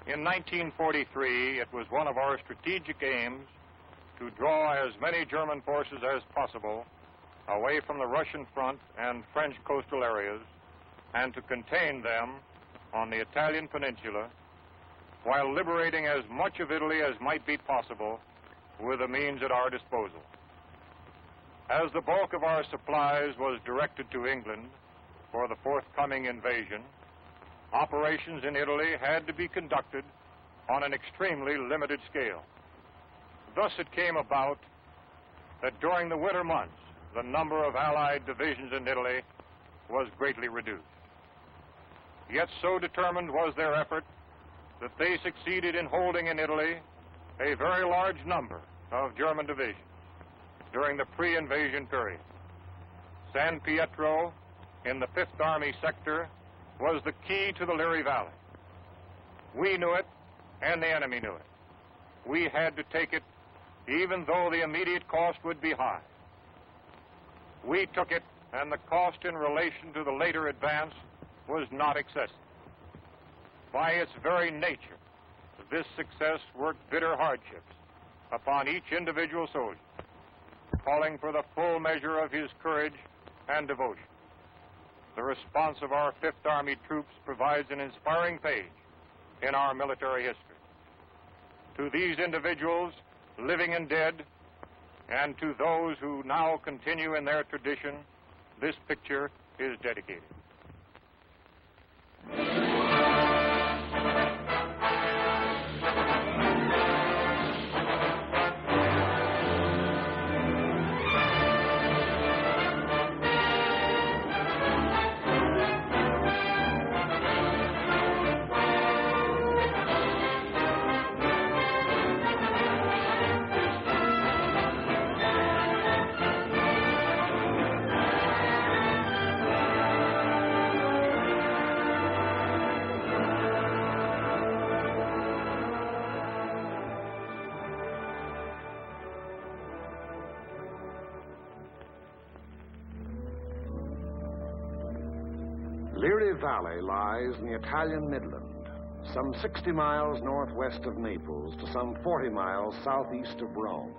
In 1943, it was one of our strategic aims to draw as many German forces as possible away from the Russian front and French coastal areas and to contain them on the Italian peninsula while liberating as much of Italy as might be possible with the means at our disposal. As the bulk of our supplies was directed to England for the forthcoming invasion, operations in Italy had to be conducted on an extremely limited scale. Thus it came about that during the winter months, the number of Allied divisions in Italy was greatly reduced. Yet so determined was their effort that they succeeded in holding in Italy a very large number of German divisions during the pre-invasion period. San Pietro in the 5th Army sector was the key to the Liri Valley. We knew it, and the enemy knew it. We had to take it, even though the immediate cost would be high. We took it, and the cost in relation to the later advance was not excessive. By its very nature, this success worked bitter hardships upon each individual soldier, calling for the full measure of his courage and devotion. The response of our 5th Army troops provides an inspiring page in our military history. To these individuals, living and dead, and to those who now continue in their tradition, this picture is dedicated. Liri Valley lies in the Italian Midland, some 60 miles northwest of Naples to some 40 miles southeast of Rome.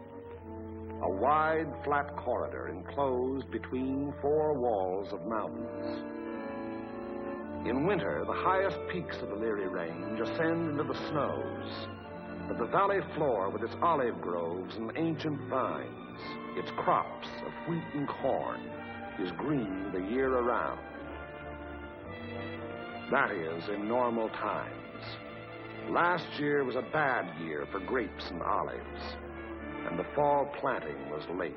A wide, flat corridor enclosed between 4 walls of mountains. In winter, the highest peaks of the Liri Range ascend into the snows, but the valley floor with its olive groves and ancient vines, its crops of wheat and corn, is green the year around. That is, in normal times. Last year was a bad year for grapes and olives, and the fall planting was late.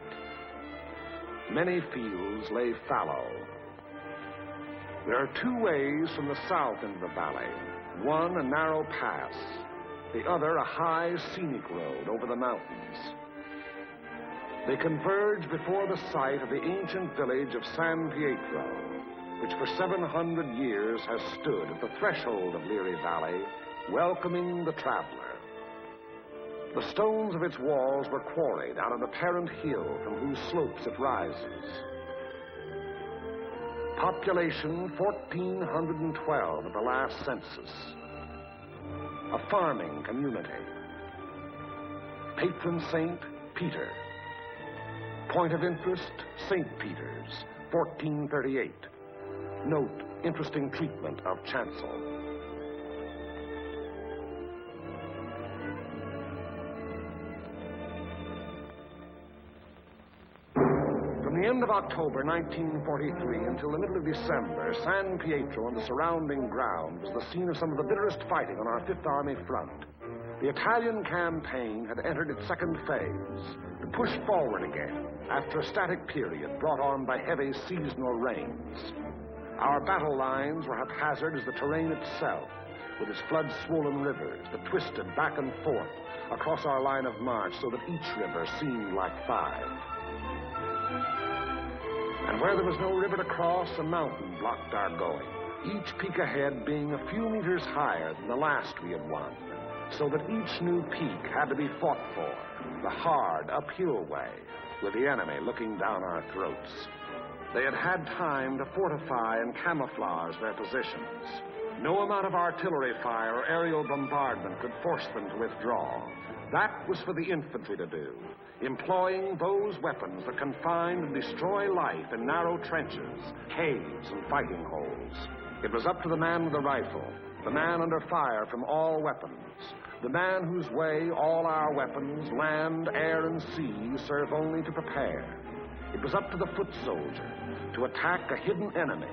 Many fields lay fallow. There are 2 ways from the south into the valley. One, a narrow pass. The other, a high, scenic road over the mountains. They converge before the site of the ancient village of San Pietro, which for 700 years has stood at the threshold of Liri Valley, welcoming the traveler. The stones of its walls were quarried out of the parent hill from whose slopes it rises. Population 1,412 at the last census. A farming community. Patron saint, Peter. Point of interest, St. Peter's, 1438. Note, interesting treatment of chancel. From the end of October 1943 until the middle of December, San Pietro and the surrounding ground was the scene of some of the bitterest fighting on our 5th Army front. The Italian campaign had entered its second phase, to push forward again after a static period brought on by heavy seasonal rains. Our battle lines were haphazard as the terrain itself, with its flood-swollen rivers that twisted back and forth across our line of march so that each river seemed like 5. And where there was no river to cross, a mountain blocked our going, each peak ahead being a few meters higher than the last we had won, so that each new peak had to be fought for, the hard, uphill way, with the enemy looking down our throats. They had had time to fortify and camouflage their positions. No amount of artillery fire or aerial bombardment could force them to withdraw. That was for the infantry to do, employing those weapons that confine and destroy life in narrow trenches, caves, and fighting holes. It was up to the man with the rifle, the man under fire from all weapons, the man whose way all our weapons, land, air, and sea, serve only to prepare. It was up to the foot soldier to attack a hidden enemy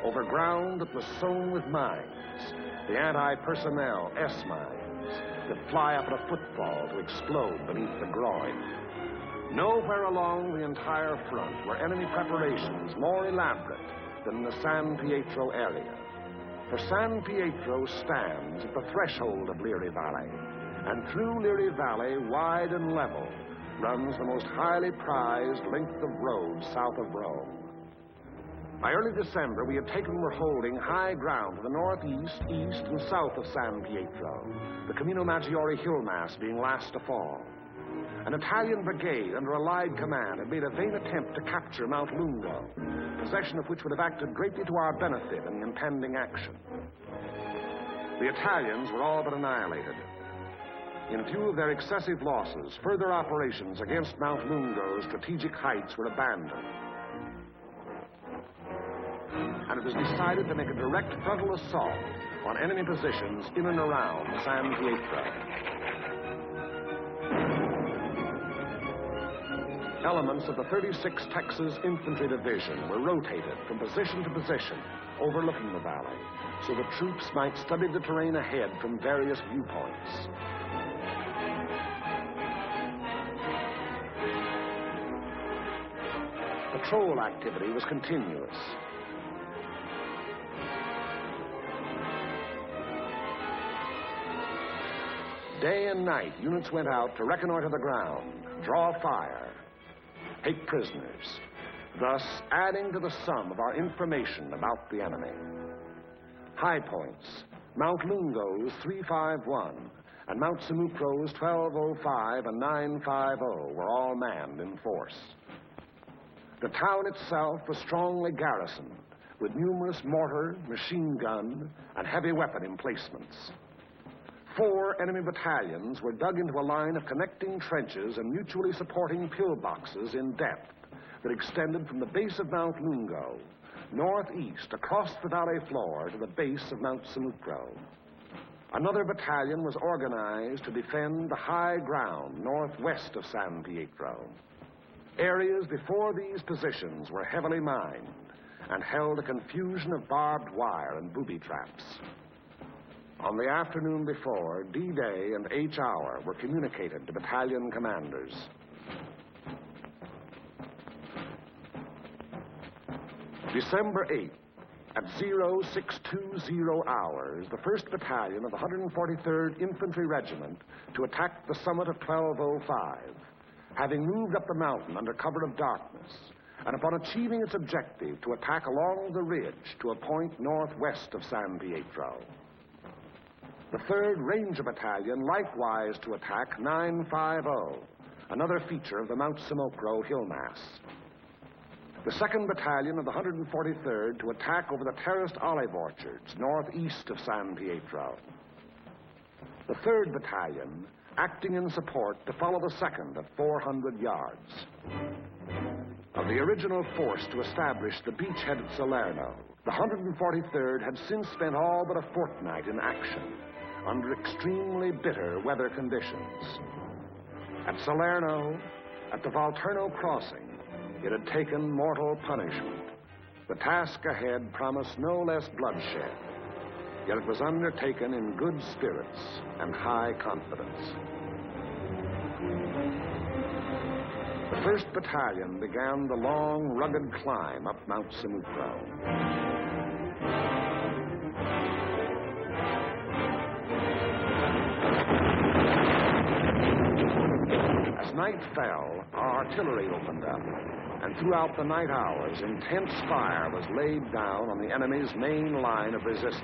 over ground that was sown with mines, the anti-personnel S-mines that fly up at a footfall to explode beneath the groin. Nowhere along the entire front were enemy preparations more elaborate than in the San Pietro area. For San Pietro stands at the threshold of Leary Valley, and through Leary Valley, wide and level, runs the most highly prized length of road south of Rome. By early December, we had taken or were holding high ground to the northeast, east, and south of San Pietro, the Camino Maggiore hill mass being last to fall. An Italian brigade under Allied command had made a vain attempt to capture Mount Lungo, possession of which would have acted greatly to our benefit in the impending action. The Italians were all but annihilated. In view of their excessive losses, further operations against Mount Lungo's strategic heights were abandoned. And it was decided to make a direct frontal assault on enemy positions in and around San Pietro. Elements of the 36th Texas Infantry Division were rotated from position to position, overlooking the valley, so the troops might study the terrain ahead from various viewpoints. Patrol activity was continuous. Day and night, units went out to reconnoiter the ground, draw fire, take prisoners, thus adding to the sum of our information about the enemy. High points, Mount Lungo's 351 and Mount Simucro's 1205 and 950 were all manned in force. The town itself was strongly garrisoned with numerous mortar, machine gun, and heavy weapon emplacements. 4 enemy battalions were dug into a line of connecting trenches and mutually supporting pillboxes in depth that extended from the base of Mount Lungo, northeast across the valley floor to the base of Mount Simucro. Another battalion was organized to defend the high ground northwest of San Pietro. Areas before these positions were heavily mined and held a confusion of barbed wire and booby traps. On the afternoon before, D-Day and H-Hour were communicated to battalion commanders. December 8th, at 0620 hours, the 1st Battalion of the 143rd Infantry Regiment to attack the summit of 1205, having moved up the mountain under cover of darkness, and upon achieving its objective to attack along the ridge to a point northwest of San Pietro. The 3rd Ranger Battalion likewise to attack 950, another feature of the Mount Simucro hill mass. The 2nd Battalion of the 143rd to attack over the terraced olive orchards northeast of San Pietro. The 3rd Battalion acting in support to follow the 2nd at 400 yards. Of the original force to establish the beachhead at Salerno, the 143rd had since spent all but a fortnight in action under extremely bitter weather conditions. At Salerno, at the Volturno crossing, it had taken mortal punishment. The task ahead promised no less bloodshed, yet it was undertaken in good spirits and high confidence. The 1st Battalion began the long, rugged climb up Mount Simucro. As night fell, our artillery opened up, and throughout the night hours, intense fire was laid down on the enemy's main line of resistance.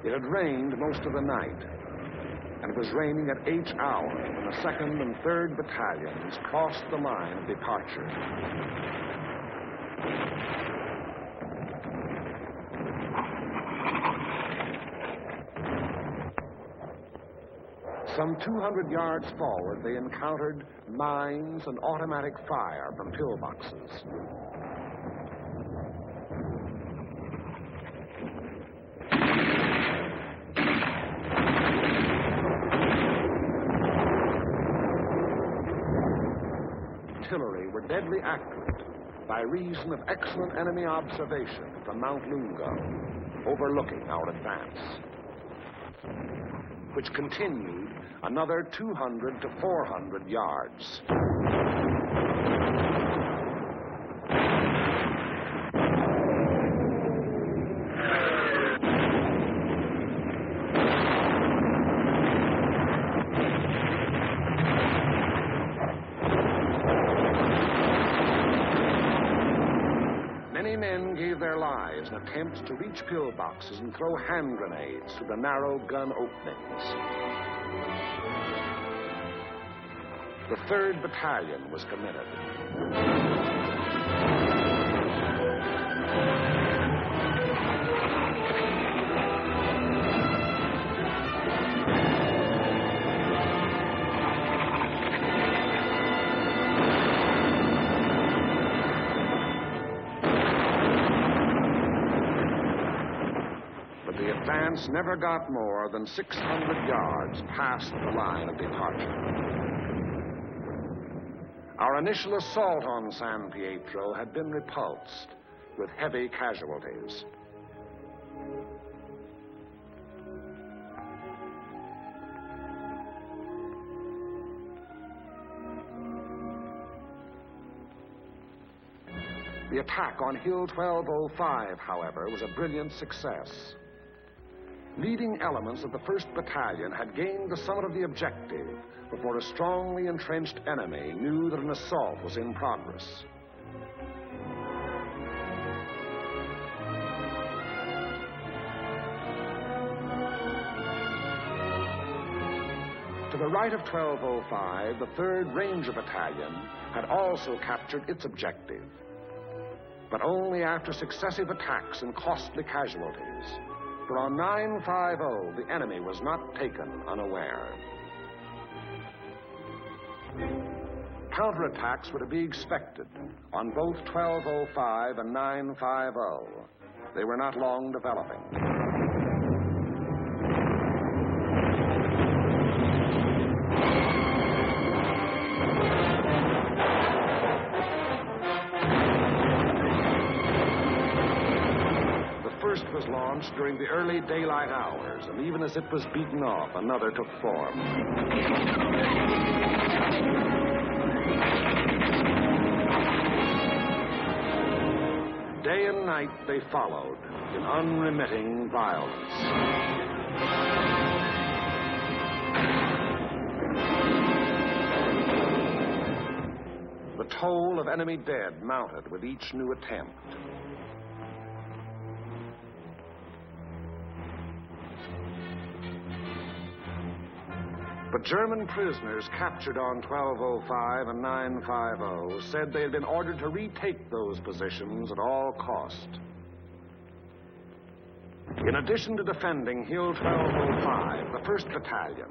It had rained most of the night, and it was raining at each hour when the 2nd and 3rd battalions crossed the line of departure. Some 200 yards forward, they encountered mines and automatic fire from pillboxes. Artillery were deadly accurate by reason of excellent enemy observation from Mount Lungo, overlooking our advance, which continued another 200 to 400 yards. Many men gave their lives in attempts to reach pillboxes and throw hand grenades through the narrow gun openings. The 3rd Battalion was committed. But the advance never got more than 600 yards past the line of departure. Our initial assault on San Pietro had been repulsed with heavy casualties. The attack on Hill 1205, however, was a brilliant success. Leading elements of the 1st Battalion had gained the summit of the objective before a strongly entrenched enemy knew that an assault was in progress. To the right of 1205, the 3rd Ranger Battalion had also captured its objective, but only after successive attacks and costly casualties. For on 950, the enemy was not taken unaware. Counterattacks were to be expected on both 1205 and 950. They were not long developing. Was launched during the early daylight hours, and even as it was beaten off, another took form. Day and night they followed in unremitting violence. The toll of enemy dead mounted with each new attempt. But German prisoners captured on 1205 and 950 said they had been ordered to retake those positions at all cost. In addition to defending Hill 1205, the 1st Battalion,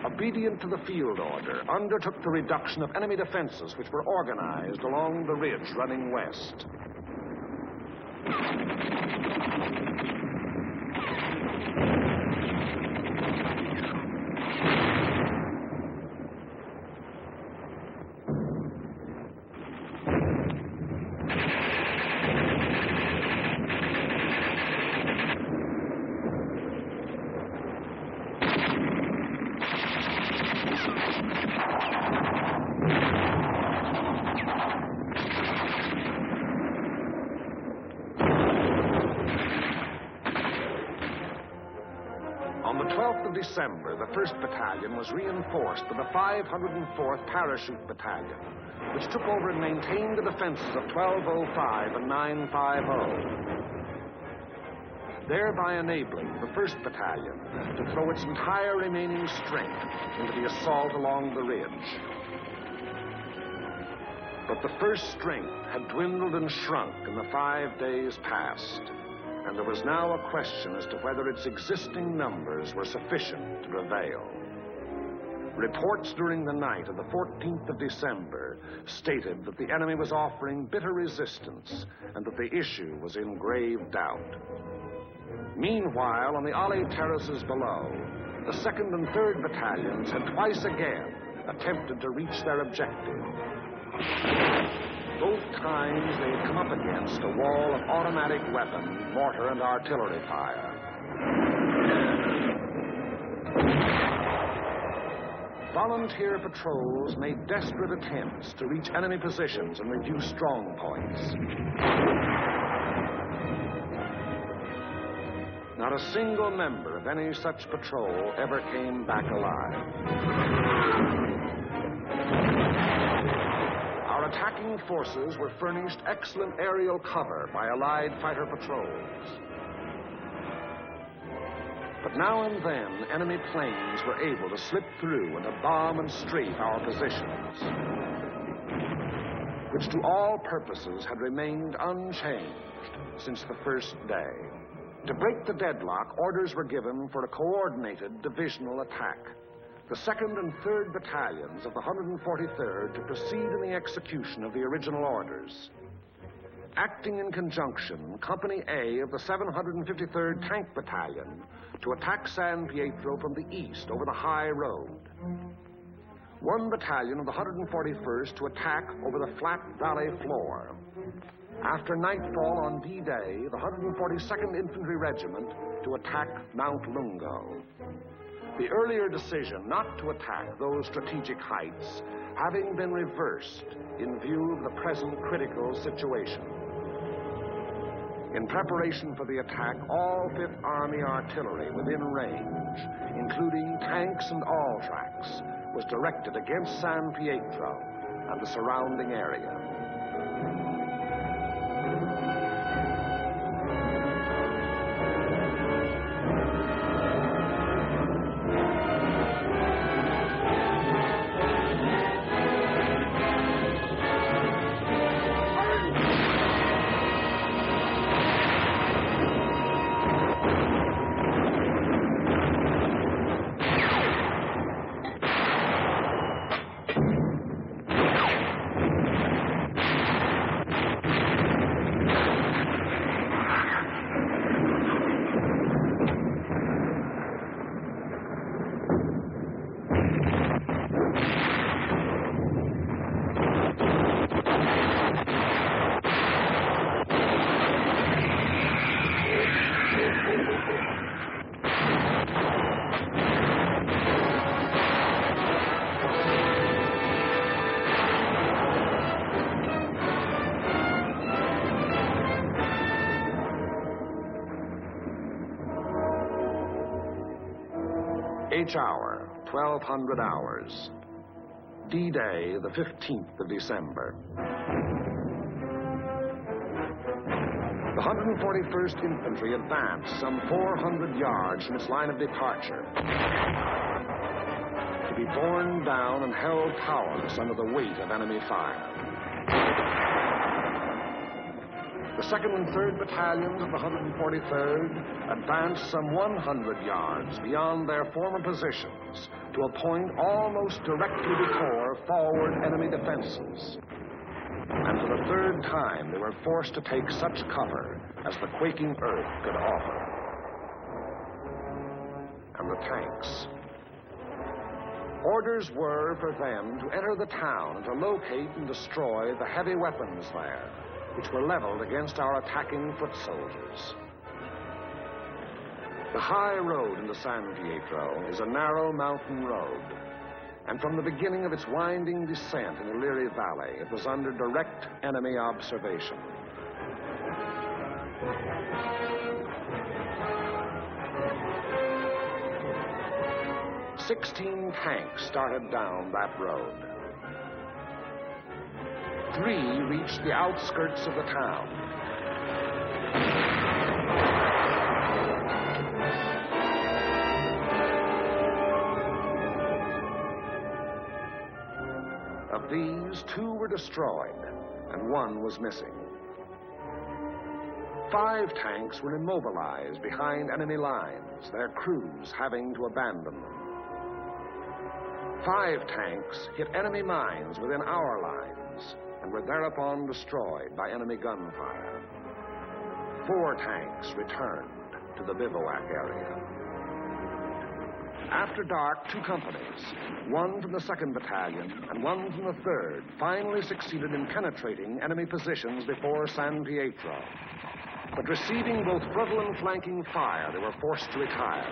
obedient to the field order, undertook the reduction of enemy defenses which were organized along the ridge running west. On the 12th of December, the 1st Battalion was reinforced by the 504th Parachute Battalion, which took over and maintained the defenses of 1205 and 950. thereby enabling the 1st Battalion to throw its entire remaining strength into the assault along the ridge. But the 1st strength had dwindled and shrunk in the 5 days past, and there was now a question as to whether its existing numbers were sufficient to prevail. Reports during the night of the 14th of December stated that the enemy was offering bitter resistance and that the issue was in grave doubt. Meanwhile, on the Ollie terraces below, the 2nd and 3rd Battalions had twice again attempted to reach their objective. Both times they had come up against a wall of automatic weapon, mortar, and artillery fire. Volunteer patrols made desperate attempts to reach enemy positions and review strong points. Not a single member of any such patrol ever came back alive. Our attacking forces were furnished excellent aerial cover by Allied fighter patrols. But now and then, enemy planes were able to slip through and to bomb and strafe our positions, which to all purposes had remained unchanged since the 1st day. To break the deadlock, orders were given for a coordinated divisional attack. The 2nd and 3rd Battalions of the 143rd to proceed in the execution of the original orders. Acting in conjunction, Company A of the 753rd Tank Battalion to attack San Pietro from the east over the high road. 1 battalion of the 141st to attack over the flat valley floor. After nightfall on D-Day, the 142nd Infantry Regiment to attack Mount Lungo. The earlier decision not to attack those strategic heights having been reversed in view of the present critical situation. In preparation for the attack, all 5th Army artillery within range, including tanks and all tracks, was directed against San Pietro and the surrounding area. H hour, 1200 hours. D-Day, the 15th of December. The 141st Infantry advanced some 400 yards from its line of departure, to be borne down and held powerless under the weight of enemy fire. The 2nd and 3rd Battalions of the 143rd advanced some 100 yards beyond their former positions to a point almost directly before forward enemy defenses. And for the 3rd time, they were forced to take such cover as the quaking earth could offer. And the tanks. Orders were for them to enter the town and to locate and destroy the heavy weapons there, which were leveled against our attacking foot soldiers. The high road into San Pietro is a narrow mountain road, and from the beginning of its winding descent in the Liri Valley, it was under direct enemy observation. "16 tanks started down that road. 3 reached the outskirts of the town. Of these, 2 were destroyed, and 1 was missing. 5 tanks were immobilized behind enemy lines, their crews having to abandon them. 5 tanks hit enemy mines within our lines and were thereupon destroyed by enemy gunfire. 4 tanks returned to the bivouac area. After dark, 2 companies, 1 from the 2nd Battalion and 1 from the 3rd, finally succeeded in penetrating enemy positions before San Pietro. But receiving both frontal and flanking fire, they were forced to retire.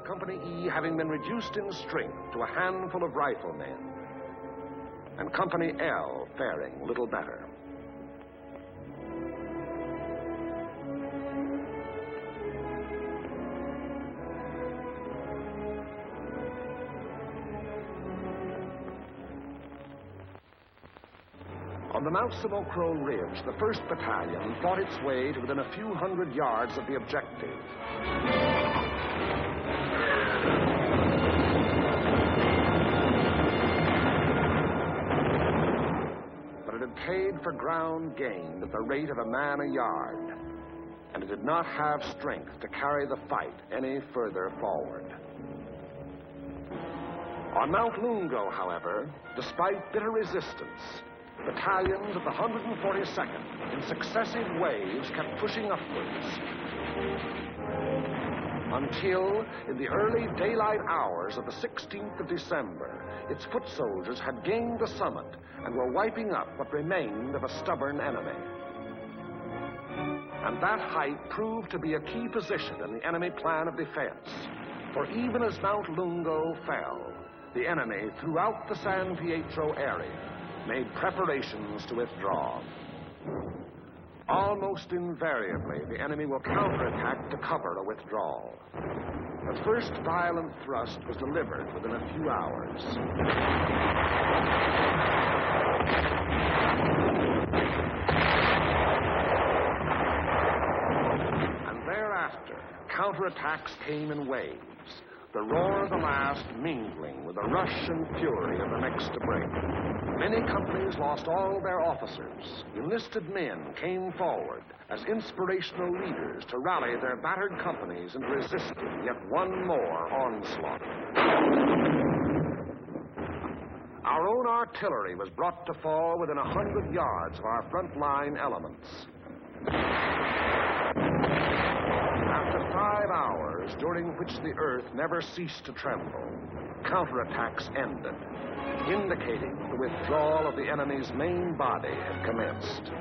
Company E having been reduced in strength to a handful of riflemen, and Company L faring little better. On the Mount Samocro Ridge, the 1st Battalion fought its way to within a few hundred yards of the objective. But it had paid for ground gained at the rate of a man a yard, and it did not have strength to carry the fight any further forward. On Mount Lungo, however, despite bitter resistance, battalions of the 142nd, in successive waves, kept pushing upwards, until, in the early daylight hours of the 16th of December, its foot soldiers had gained the summit and were wiping up what remained of a stubborn enemy. And that height proved to be a key position in the enemy plan of defense, for even as Mount Lungo fell, the enemy throughout the San Pietro area made preparations to withdraw. Almost invariably, the enemy will counterattack to cover a withdrawal. The first violent thrust was delivered within a few hours. And thereafter, counterattacks came in waves, the roar of the last mingling with the rush and fury of the next to break. Many companies lost all their officers. Enlisted men came forward as inspirational leaders to rally their battered companies into resisting yet one more onslaught. Our own artillery was brought to fall within 100 yards of our front-line elements. After 5 hours, during which the earth never ceased to tremble, counterattacks ended, indicating the withdrawal of the enemy's main body had commenced.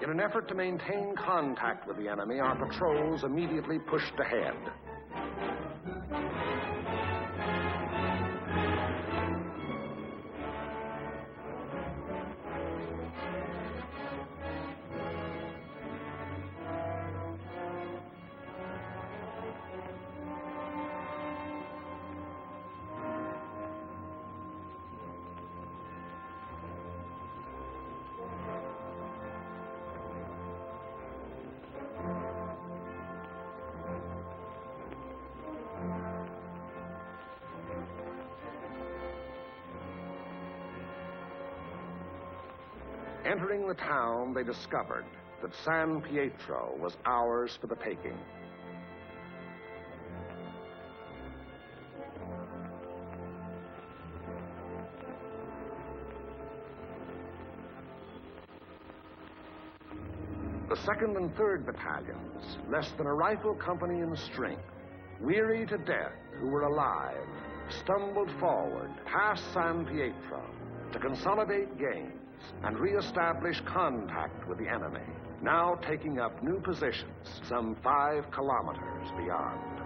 In an effort to maintain contact with the enemy, our patrols immediately pushed ahead. Entering the town, they discovered that San Pietro was ours for the taking. The 2nd and 3rd battalions, less than a rifle company in strength, weary to death who were alive, stumbled forward past San Pietro to consolidate gains and reestablish contact with the enemy, now taking up new positions some 5 kilometers beyond.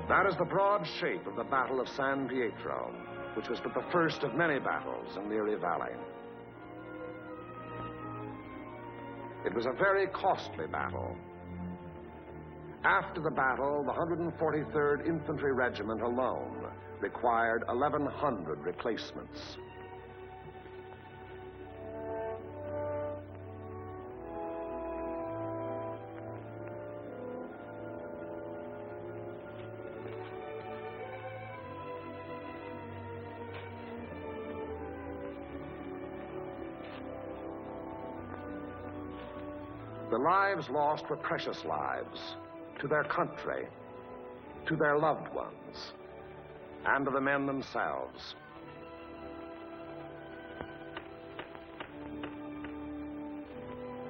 That is the broad shape of the Battle of San Pietro, which was but the first of many battles in the Erie Valley. It was a very costly battle. After the battle, the 143rd Infantry Regiment alone required 1,100 replacements. The lives lost were precious lives to their country, to their loved ones, and to the men themselves.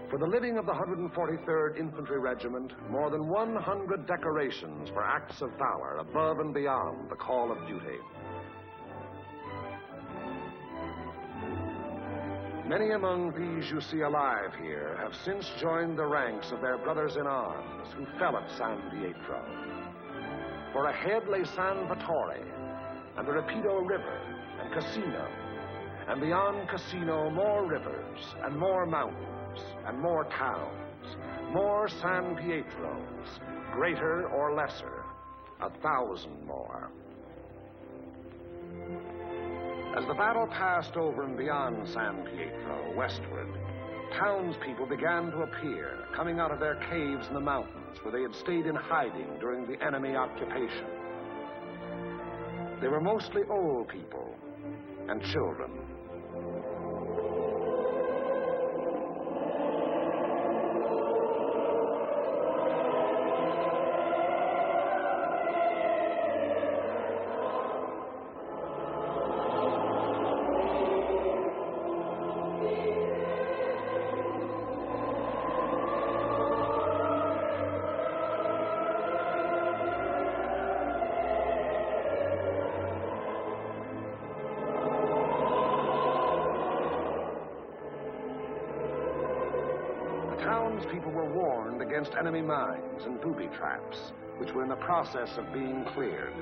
For the living of the 143rd Infantry Regiment, more than 100 decorations for acts of valor above and beyond the call of duty. Many among these you see alive here have since joined the ranks of their brothers in arms who fell at San Pietro. For ahead lay San Pietro and the Rapido River and Casino, and beyond Casino more rivers and more mountains and more towns, more San Pietros, greater or lesser, 1,000 more. As the battle passed over and beyond San Pietro, westward, townspeople began to appear, coming out of their caves in the mountains where they had stayed in hiding during the enemy occupation. They were mostly old people and children. Townspeople were warned against enemy mines and booby traps, which were in the process of being cleared.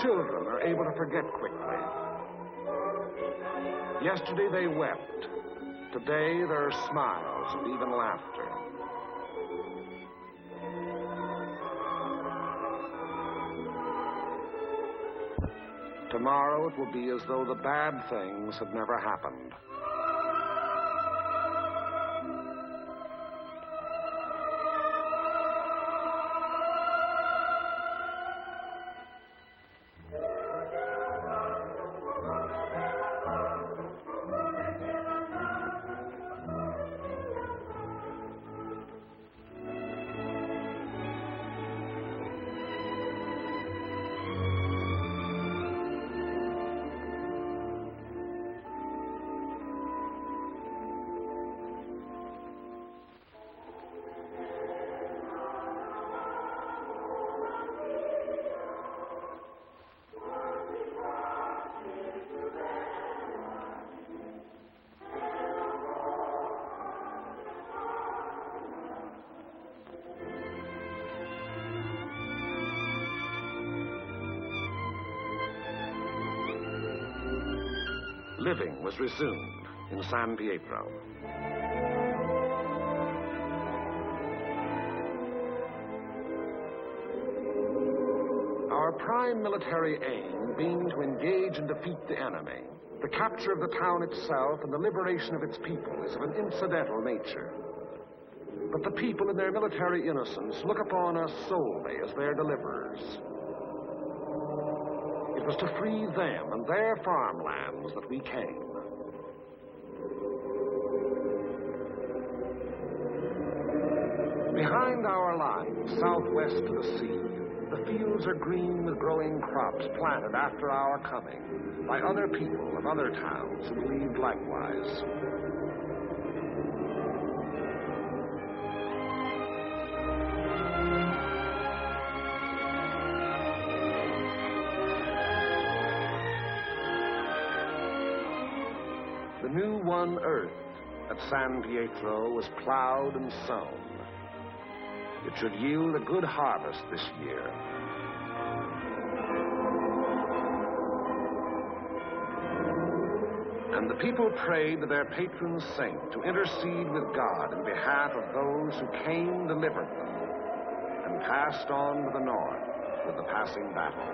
Children are able to forget quickly. Yesterday they wept. Today there are smiles and even laughter. Tomorrow it will be as though the bad things had never happened. Living was resumed in San Pietro. Our our prime military aim being to engage and defeat the enemy, the capture of the town itself and the liberation of its people is of an incidental nature. But the people in their military innocence look upon us solely as their deliverers. It was to free them and their farmlands that we came. Behind our lines, southwest to the sea, the fields are green with growing crops planted after our coming by other people of other towns who believed likewise. The new won earth at San Pietro was plowed and sown. It should yield a good harvest this year. And the people prayed to their patron saint to intercede with God in behalf of those who came, delivered them, and passed on to the north with the passing battle.